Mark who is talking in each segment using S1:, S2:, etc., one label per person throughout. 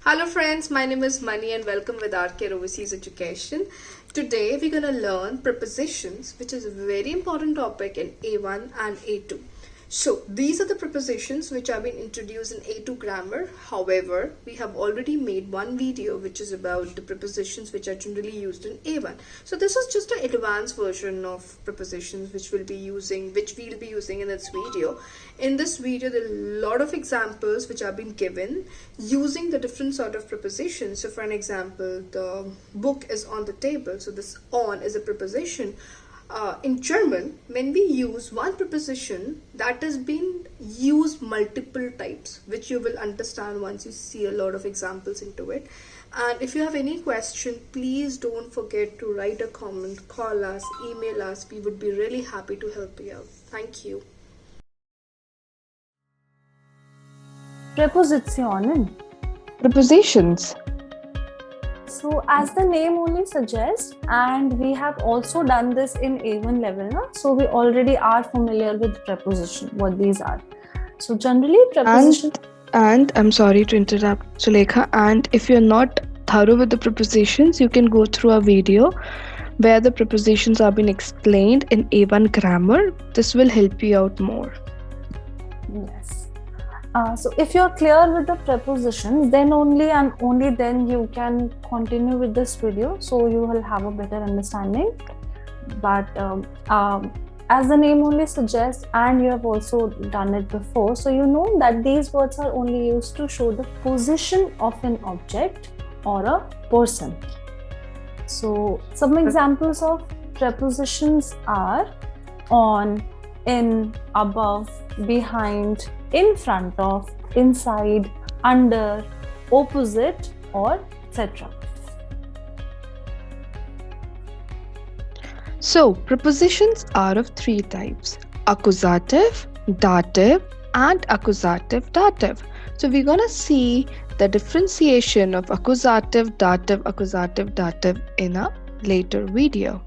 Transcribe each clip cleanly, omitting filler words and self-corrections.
S1: Hello friends, my name is Mani and welcome with RK Overseas Education. Today we're going to learn prepositions, which is a very important topic in A1 and A2. So these are the prepositions which have been introduced in A2 grammar. However, we have already made one video which is about the prepositions which are generally used in A1. So this is just an advanced version of prepositions which we'll be using in this video. In this video, there are a lot of examples which have been given using the different sort of prepositions. So for an example, the book is on the table. So this on is a preposition. In German, when we use one preposition, that has been used multiple types, which you will understand once you see a lot of examples into it. And if you have any question, please don't forget to write a comment, call us, email us. We would be really happy to help you out. Thank you.
S2: Prepositionen.
S3: Prepositions.
S2: So as the name only suggests, and we have also done this in A1 level, so we already are familiar with preposition, what these are. So generally preposition.
S3: And I'm sorry to interrupt, Sulekha. And if you're not thorough with the prepositions, you can go through a video where the prepositions have been explained in A1 grammar. This will help you out more.
S2: Yes. So if you're clear with the prepositions, then only and only then you can continue with this video, so you will have a better understanding. But as the name only suggests, and you have also done it before, so you know that these words are only used to show the position of an object or a person. So some examples of prepositions are on, in, above, behind, in front of, inside, under, opposite, or etc.
S3: So, prepositions are of three types: accusative, dative, and accusative dative. So, we're gonna see the differentiation of accusative, dative in a later video.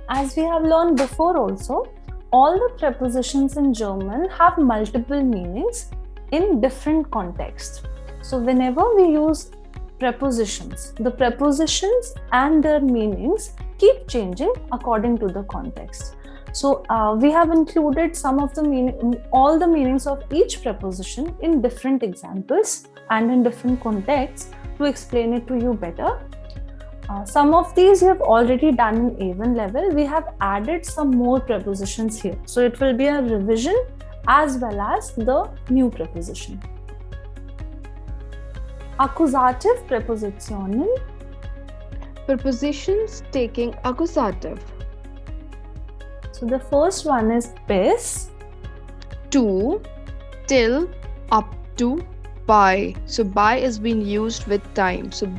S2: As we have learned before also, all the prepositions in German have multiple meanings in different contexts. So whenever we use prepositions, the prepositions and their meanings keep changing according to the context. So we have included all the meanings of each preposition in different examples and in different contexts to explain it to you better. Some of these you have already done in A1 level. We have added some more prepositions here. So it will be a revision as well as the new preposition. Accusative Prepositionen.
S3: Prepositions taking accusative.
S2: So the first one is bis.
S3: To, till, up to, by. So by is being used with time. So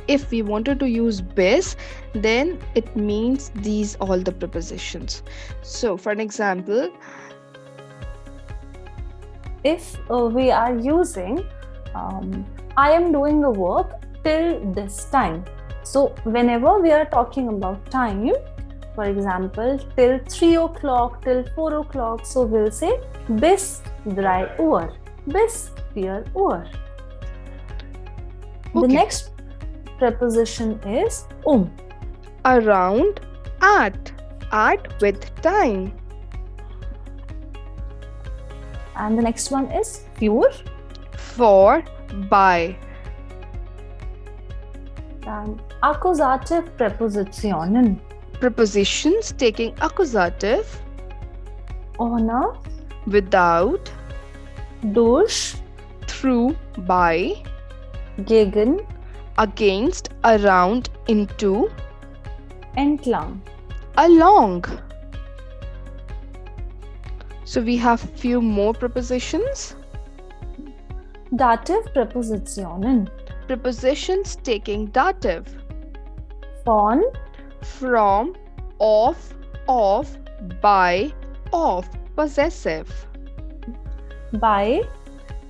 S3: if we wanted to use bis, then it means these all the prepositions. So for an example,
S2: if we are using I am doing the work till this time. So whenever we are talking about time, for example, till 3 o'clock, till 4 o'clock, so we'll say bis 3 uur, bis 4 uur. The next preposition is
S3: around, at with time.
S2: And the next one is
S3: For, by.
S2: And accusative Prepositionen.
S3: Prepositions taking accusative.
S2: Ohne,
S3: Without,
S2: durch,
S3: through, by,
S2: gegen,
S3: against, around, into,
S2: entlang.
S3: along. So we have few more prepositions.
S2: Dative Prepositionen.
S3: Prepositions taking dative.
S2: Von,
S3: From, of, by, of. Possessive.
S2: bei,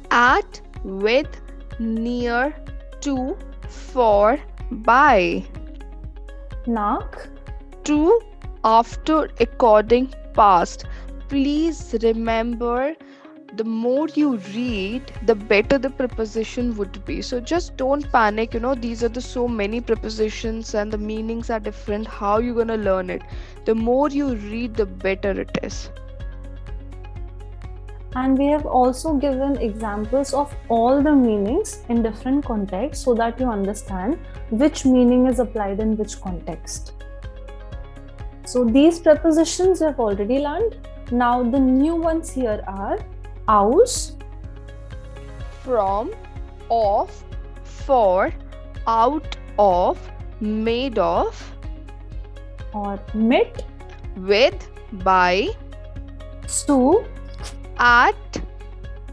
S3: At, with, near, to, for, by.
S2: nach,
S3: To, after, according, past. Please remember the more you read, the better the preposition would be. So just don't panic. These are the so many prepositions and the meanings are different. How you gonna learn it? The more you read, the better it is.
S2: And we have also given examples of all the meanings in different contexts so that you understand which meaning is applied in which context. So these prepositions you have already learned. Now the new ones here are aus,
S3: From, of, for, out of, made of,
S2: or mit,
S3: with, by,
S2: zu,
S3: at,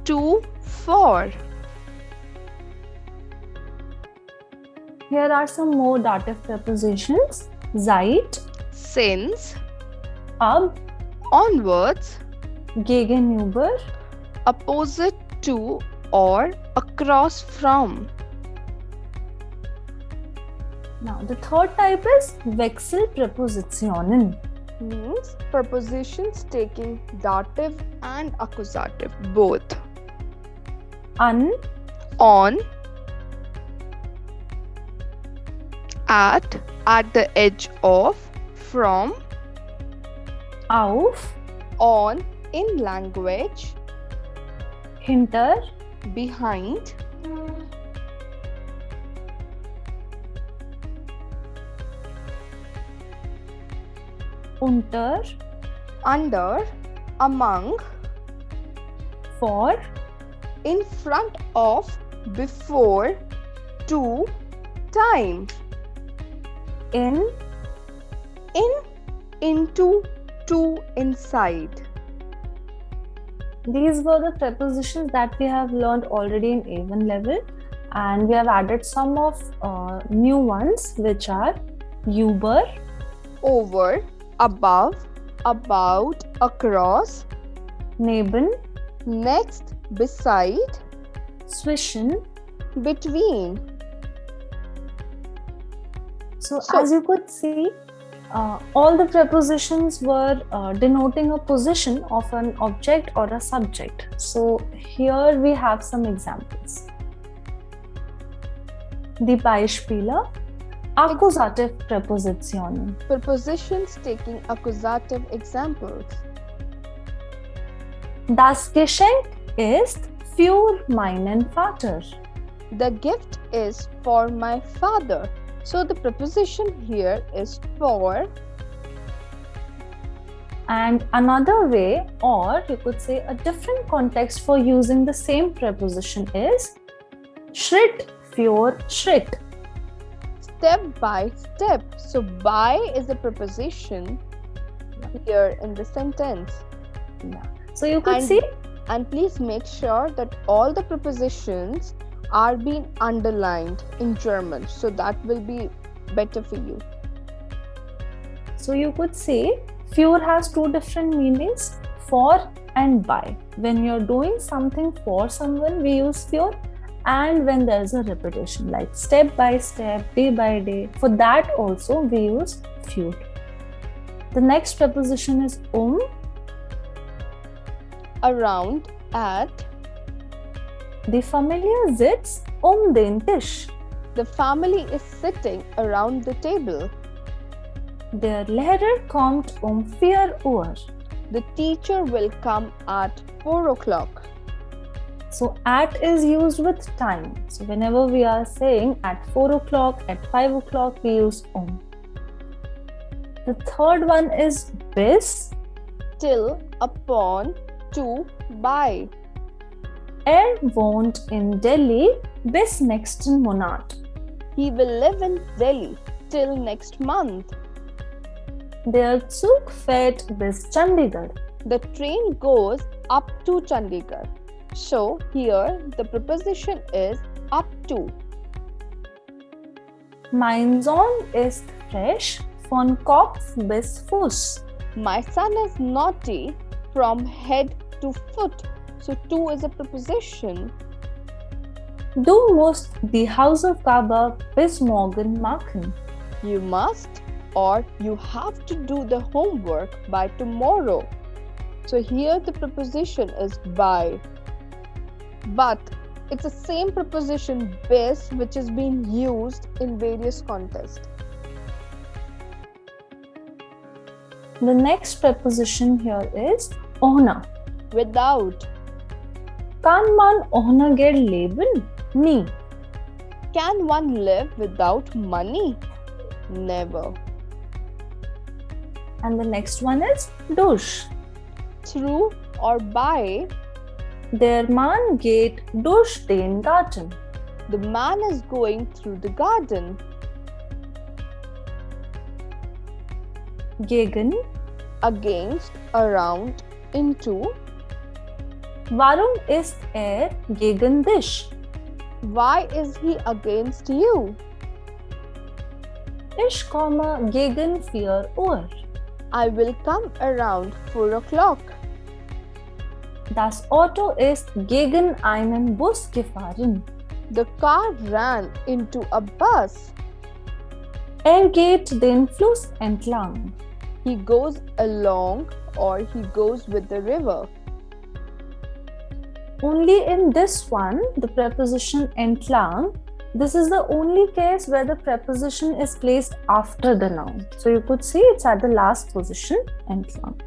S3: to, for.
S2: Here are some more dative prepositions: seit,
S3: Since,
S2: ab,
S3: onwards,
S2: gegenüber,
S3: opposite to or across from.
S2: Now the third type is Wechselpräpositionen.
S3: Means prepositions taking dative and accusative both.
S2: An,
S3: On, at the edge of, from,
S2: auf,
S3: on, in language,
S2: hinter,
S3: behind,
S2: unter,
S3: under, among,
S2: vor,
S3: in front of, before, to, time,
S2: in,
S3: into, to, inside.
S2: These were the prepositions that we have learned already in A1 level, and we have added some of new ones, which are über,
S3: Over, above, about, across,
S2: neben,
S3: next, beside,
S2: zwischen.
S3: between.
S2: So
S3: So-
S2: as you could see, all the prepositions were denoting a position of an object or a subject. So here we have some examples. Die Beispiele: Akkusativ Präpositionen.
S3: Prepositions taking accusative examples.
S2: Das Geschenk ist für meinen Vater.
S3: The gift is for my father. So the preposition here is for.
S2: And another way, or you could say a different context for using the same preposition is Schritt für Schritt.
S3: Step by step. So by is a preposition here in the sentence.
S2: So you could
S3: And-
S2: see,
S3: And please make sure that all the prepositions are being underlined in German. So that will be better for you.
S2: so you could say, für has two different meanings, for and by. When you're doing something for someone, we use für, and when there's a repetition, like step by step, day by day, for that also we use für. The next preposition is
S3: Around, at,
S2: Die Familie sitzt den Tisch.
S3: the family is sitting around the table.
S2: Der Lehrer kommt 4 Uhr.
S3: The teacher will come at 4 o'clock.
S2: So at is used with time. So whenever we are saying at 4 o'clock, at 5 o'clock, we use The third one is bis.
S3: Till, upon, to, by.
S2: Wohnt in Delhi bis nächsten Monat.
S3: He will live in Delhi till next month.
S2: Der Zug fährt bis Chandigarh.
S3: The train goes up to Chandigarh. So here the preposition is up to.
S2: Mein Sohn ist frisch von Kopf bis Fuß.
S3: My son is naughty from head to foot. So to is a preposition.
S2: Du musst die Hausaufgabe bis morgen machen.
S3: You must or you have to do the homework by tomorrow. So here the preposition is by. But it's the same preposition bis which is being used in various contexts.
S2: The next preposition here is ohne.
S3: Without.
S2: Kann man ohne Geld leben? Nie.
S3: Can one live without money? Never.
S2: And the next one is durch.
S3: Through or by.
S2: Der Mann geht durch den Garten.
S3: The man is going through the garden.
S2: Gegen.
S3: Against, around, into.
S2: Warum ist gegen dich?
S3: Why is he against you?
S2: Ich komme gegen 4 Uhr.
S3: I will come around 4 o'clock.
S2: Das Auto ist gegen einen Bus gefahren.
S3: The car ran into a bus.
S2: Geht den Fluss entlang.
S3: He goes along or he goes with the river.
S2: Only in this one, the preposition entlang, this is the only case where the preposition is placed after the noun. So you could see it's at the last position, entlang.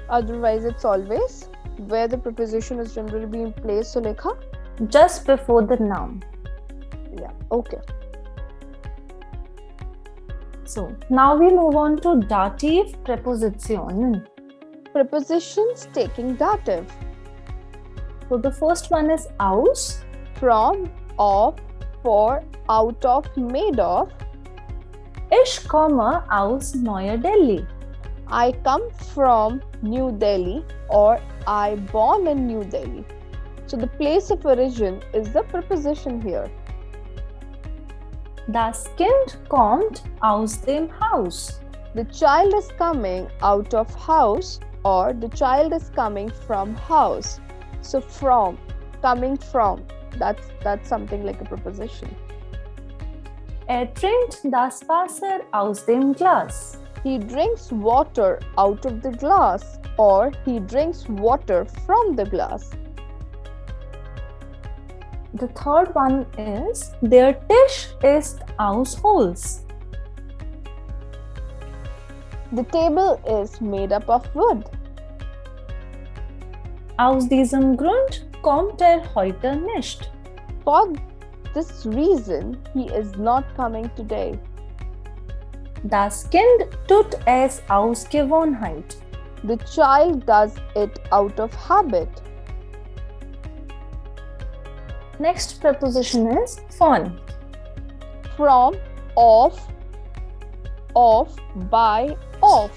S3: Otherwise, it's always where the preposition is generally being placed. So, Lekha?
S2: Just before the noun.
S3: Yeah, okay.
S2: So now we move on to dative prepositionen.
S3: Prepositions taking dative.
S2: So the first one is aus.
S3: From, of, for, out of, made of.
S2: Ich komme aus Neu Delhi.
S3: I come from New Delhi or I born in New Delhi. So the place of origin is the preposition here.
S2: Das Kind kommt aus dem Haus.
S3: The child is coming out of house or the child is coming from house. So from, coming from, that's something like a preposition.
S2: Trinkt das Wasser aus dem Glas.
S3: He drinks water out of the glass or he drinks water from the glass.
S2: The third one is der Tisch ist aus Holz.
S3: The table is made up of wood.
S2: Aus diesem Grund kommt heute nicht.
S3: For this reason, he is not coming today.
S2: Das Kind tut es aus Gewohnheit.
S3: The child does it out of habit.
S2: Next preposition is von.
S3: From, of, by, of.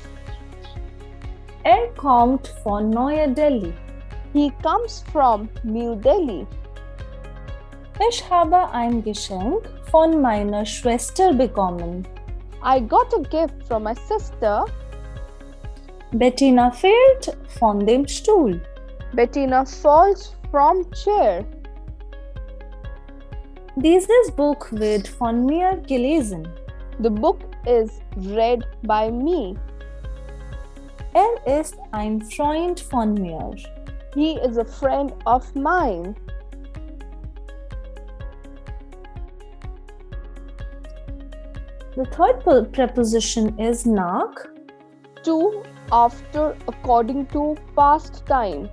S2: Kommt von Neu Delhi.
S3: He comes from New Delhi.
S2: Ich habe ein Geschenk von meiner Schwester bekommen.
S3: I got a gift from my sister.
S2: Bettina fällt von dem Stuhl.
S3: Bettina falls from chair.
S2: Dieses Buch wird von mir gelesen.
S3: The book is read by me.
S2: Ist ein Freund von mir.
S3: He is a friend of mine.
S2: The third preposition is nach.
S3: To, after, according to, past time.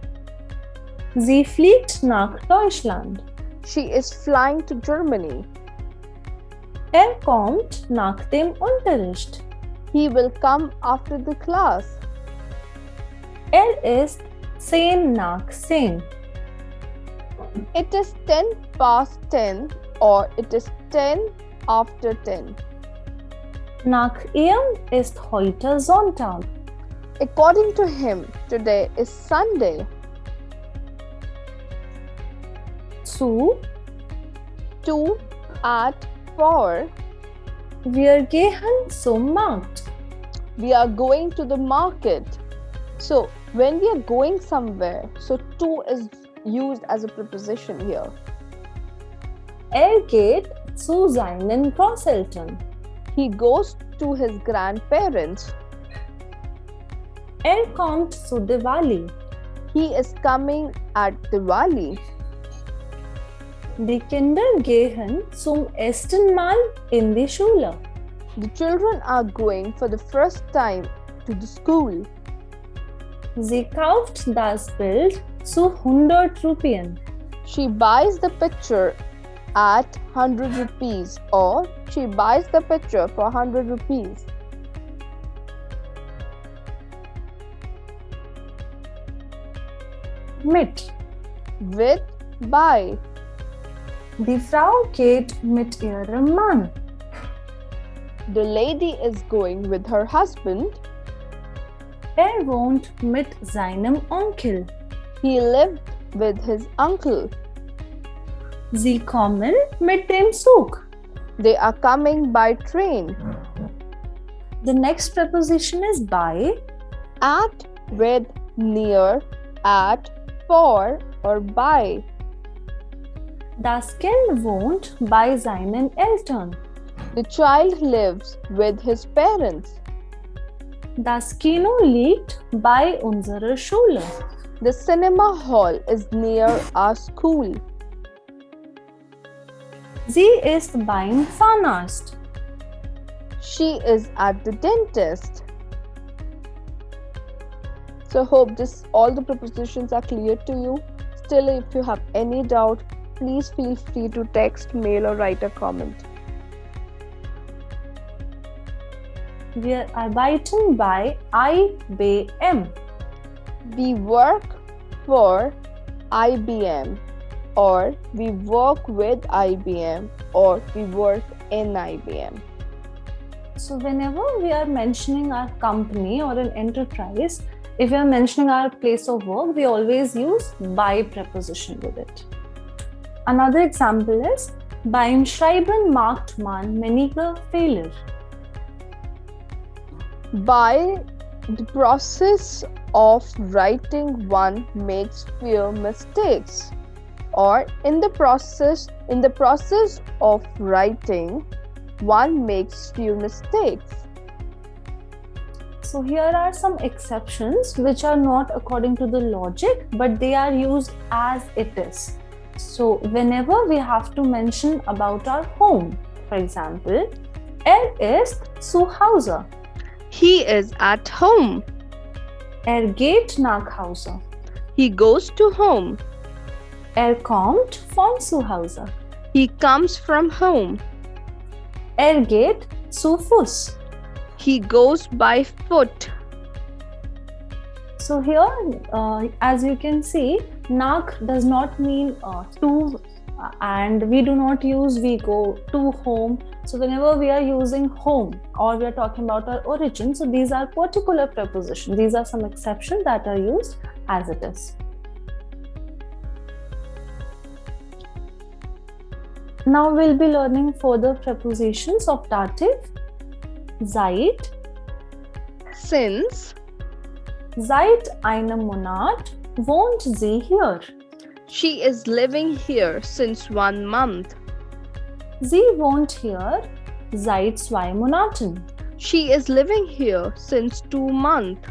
S2: Sie fliegt nach Deutschland.
S3: She is flying to Germany.
S2: Kommt nach dem Unterricht.
S3: He will come after the class.
S2: Ist 10 nach 10.
S3: It is 10 past 10 or it is 10 after 10.
S2: Nach ihm ist heute Sonntag.
S3: According to him, today is Sunday.
S2: Zu.
S3: To, at, for.
S2: Wir gehen zum Markt.
S3: We are going to the market. So, when we are going somewhere, so to is used as a preposition here.
S2: Geht zu seinen Großeltern.
S3: He goes to his grandparents.
S2: Kommt zu Diwali.
S3: He is coming at Diwali.
S2: Die Kinder gehen zum ersten Mal in die Schule.
S3: The children are going for the first time to the school.
S2: Sie kauft das Bild zu 100 Rupien.
S3: She buys the picture at 100 rupees, or she buys the picture for 100 rupees.
S2: Mit.
S3: With, by.
S2: Die Frau geht mit ihrem Mann.
S3: The lady is going with her husband.
S2: Wohnt mit seinem Onkel.
S3: He lived with his uncle.
S2: Sie kommen mit dem Zug.
S3: They are coming by train.
S2: The next preposition is by.
S3: At, with, near, at, for, or by.
S2: Das Kind wohnt bei seinen Eltern.
S3: The child lives with his parents.
S2: Das Kino liegt bei unserer Schule.
S3: The cinema hall is near our school.
S2: Sie ist beim Zahnarzt.
S3: She is at the dentist. So hope all the prepositions are clear to you. Still, if you have any doubt, please feel free to text, mail, or write a comment.
S2: Wir arbeiten bei IBM.
S3: We work for IBM, or we work with IBM, or we work in IBM.
S2: So whenever we are mentioning our company or an enterprise, if we are mentioning our place of work, we always use by preposition with it. Another example is beim Schreiben macht man manige Fehler.
S3: By the process of writing, one makes few mistakes, or in the process of writing, one makes few mistakes.
S2: So here are some exceptions which are not according to the logic, but they are used as it is. So whenever we have to mention about our home, for example, ist zu Hause.
S3: He is at home.
S2: Geht nach Hause.
S3: He goes to home.
S2: Kommt von zu Hause.
S3: He comes from home.
S2: Geht zu Fuß.
S3: He goes by foot.
S2: So here, as you can see, nach does not mean to, and we do not use we go to home. So whenever we are using home or we are talking about our origin, so these are particular prepositions. These are some exceptions that are used as it is. Now we'll be learning further prepositions of dative. Seit.
S3: Since.
S2: Seit einem Monat wohnt sie hier.
S3: She is living here since 1 month.
S2: Sie wohnt hier seit 2 Monaten.
S3: She is living here since 2 months.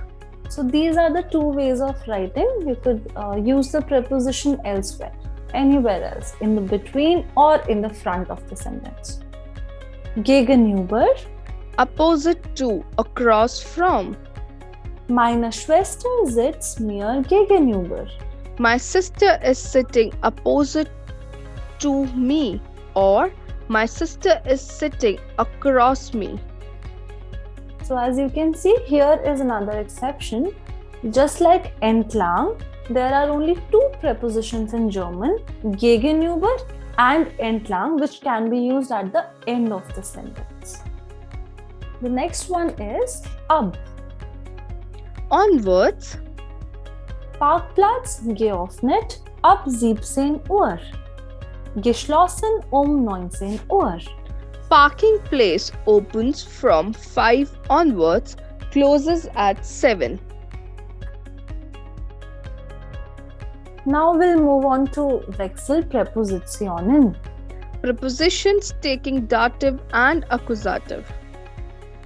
S2: So these are the two ways of writing. You could use the preposition elsewhere, anywhere else, in the between or in the front of the sentence. Gegenüber.
S3: Opposite to, across from.
S2: Meine Schwester sitzt mir gegenüber.
S3: My sister is sitting opposite to me, or my sister is sitting across me.
S2: So as you can see, here is another exception. Just like entlang, there are only two prepositions in German, gegenüber and entlang, which can be used at the end of the sentence. The next one is ab.
S3: Onwards.
S2: Parkplatz geöffnet ab 17 Uhr. Geschlossen 19 Uhr.
S3: Parking place opens from 5 onwards, closes at 7.
S2: Now we'll move on to Wechselpräpositionen.
S3: Prepositions taking dative and accusative.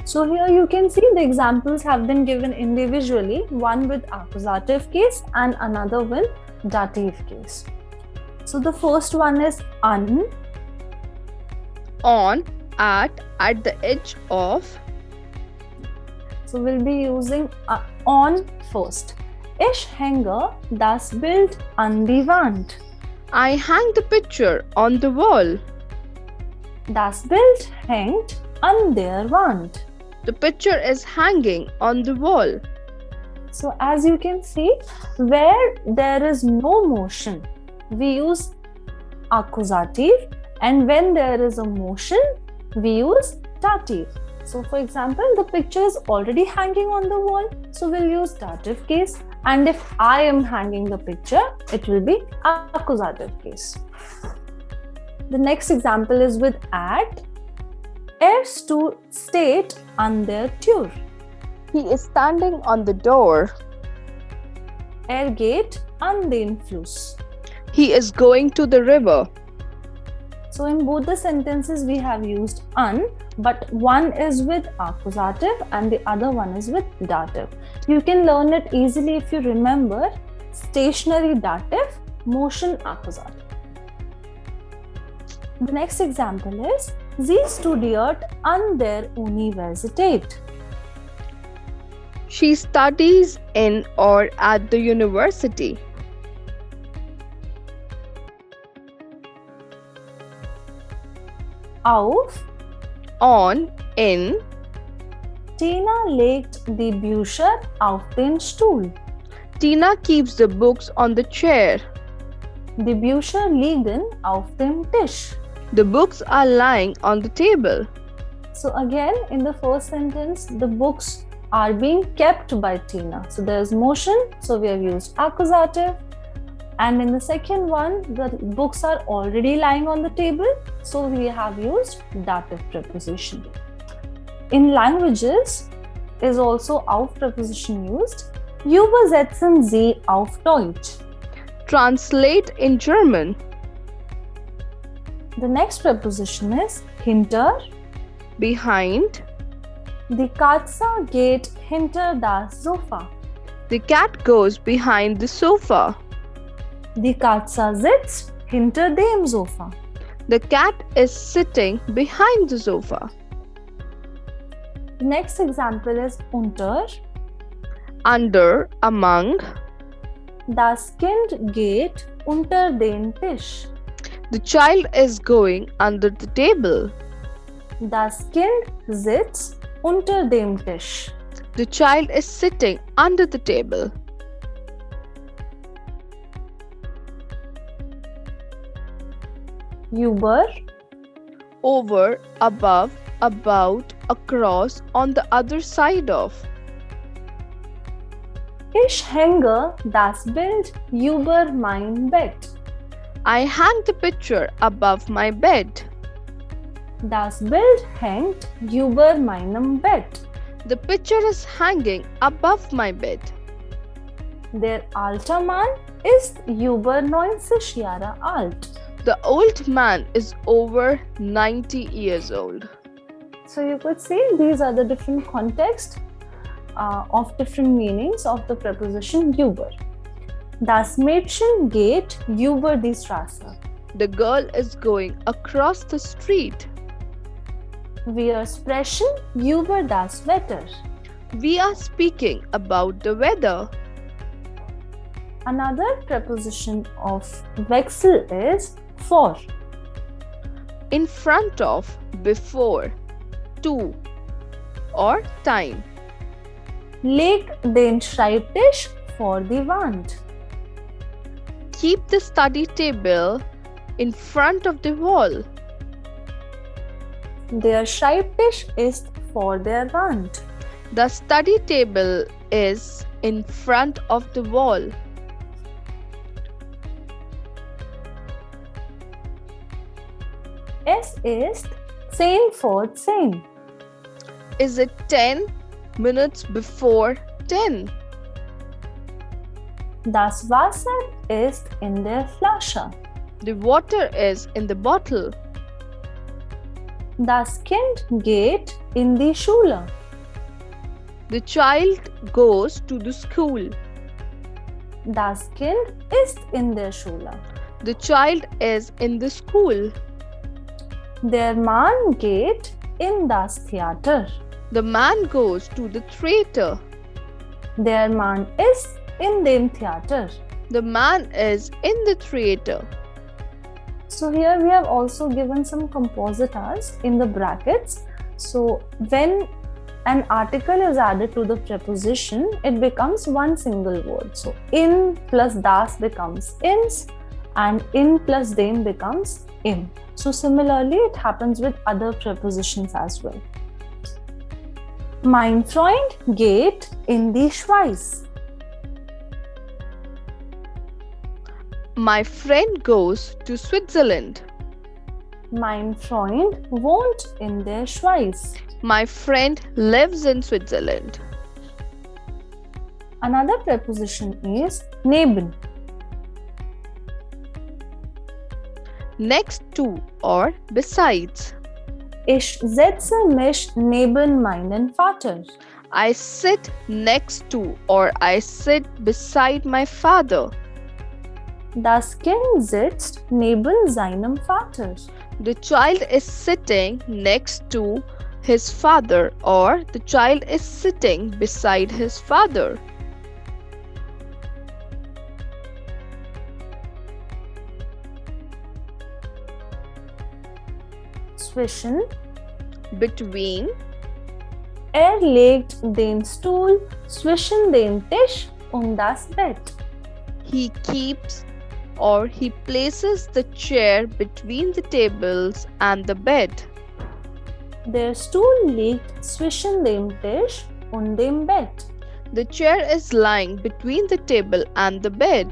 S2: So here you can see the examples have been given individually, one with accusative case and another with dative case. So the first one is an,
S3: On, at the edge of.
S2: so we'll be using on first. Ich hänge das Bild an die Wand.
S3: I hang the picture on the wall.
S2: Das Bild hängt an der Wand.
S3: The picture is hanging on the wall.
S2: So as you can see, where there is no motion, we use accusative, and when there is a motion, we use dative. So for example, the picture is already hanging on the wall, so we'll use dative case. And if I am hanging the picture, it will be accusative case. The next example is with at. Steht an der Tür.
S3: He is standing on the door.
S2: Geht an den Fluss.
S3: He is going to the river.
S2: So in both the sentences we have used an, but one is with accusative and the other one is with dative. You can learn it easily if you remember stationary dative, motion accusative. The next example is Sie studiert an der Universität.
S3: She studies in or at the university.
S2: Auf.
S3: On, in.
S2: Tina legt die Bücher auf den Stuhl.
S3: Tina keeps the books on the chair.
S2: Die Bücher liegen auf dem Tisch.
S3: The books are lying on the table.
S2: So again, in the first sentence, the books are being kept by Tina. So there is motion, so we have used accusative. And in the second one, the books are already lying on the table, so we have used dative preposition. In languages is also auf preposition used. Übersetzen Sie auf Deutsch.
S3: Translate in German.
S2: The next preposition is hinter.
S3: Behind.
S2: Die Katze geht hinter das Sofa.
S3: The cat goes behind the sofa.
S2: Die Katze sitzt hinter dem Sofa.
S3: The cat is sitting behind the sofa.
S2: The next example is unter.
S3: Under, among.
S2: Das Kind geht unter den Tisch.
S3: The child is going under the table.
S2: Das Kind sitzt unter dem Tisch.
S3: The child is sitting under the table.
S2: Über.
S3: Over, above, about, across, on the other side of.
S2: Ich hänge das Bild über mein Bett.
S3: I hang the picture above my bed.
S2: Das Bild hängt über meinem Bett.
S3: The picture is hanging above my bed.
S2: Der alte Mann ist über 90 Jahre alt.
S3: The old man is over 90 years old.
S2: So you could see these are the different contexts of different meanings of the preposition über. Das Mädchen geht über die Straße.
S3: The girl is going across the street.
S2: Wir sprechen über das Wetter.
S3: We are speaking about the weather.
S2: Another preposition of Wechsel is vor.
S3: In front of, before, to, or time.
S2: Leg den Schreibtisch vor die Wand.
S3: Keep the study table in front of the wall.
S2: Der Schreibtisch ist vor der Wand.
S3: The study table is in front of the wall.
S2: Es ist 10 vor 10.
S3: Is it 10 minutes before 10?
S2: Das Wasser ist in der Flasche.
S3: The water is in the bottle.
S2: Das Kind geht in die Schule.
S3: The child goes to the school.
S2: Das Kind ist in der Schule.
S3: The child is in the school.
S2: Der Mann geht in das Theater.
S3: The man goes to the theater.
S2: Der Mann ist in dem Theater.
S3: The man is in the theater.
S2: So here we have also given some compositors in the brackets. So when an article is added to the preposition, it becomes one single word. So in plus das becomes ins, and in plus dem becomes im. So similarly, it happens with other prepositions as well. Mein Freund geht in die Schweiz.
S3: My friend goes to Switzerland.
S2: Mein Freund wohnt in der Schweiz.
S3: My friend lives in Switzerland.
S2: Another preposition is neben.
S3: Next to or besides.
S2: Ich setze mich neben meinen Vater.
S3: I sit next to or I sit beside my father.
S2: Das Kind sitzt neben seinem Vater.
S3: The child is sitting next to his father or the child is sitting beside his father.
S2: Zwischen.
S3: Between.
S2: Legt den Stuhl zwischen dem Tisch und das Bett.
S3: He keeps or he places the chair between the tables and the bed.
S2: Der Stuhl liegt zwischen dem Tisch und dem Bett.
S3: The chair is lying between the table and the bed.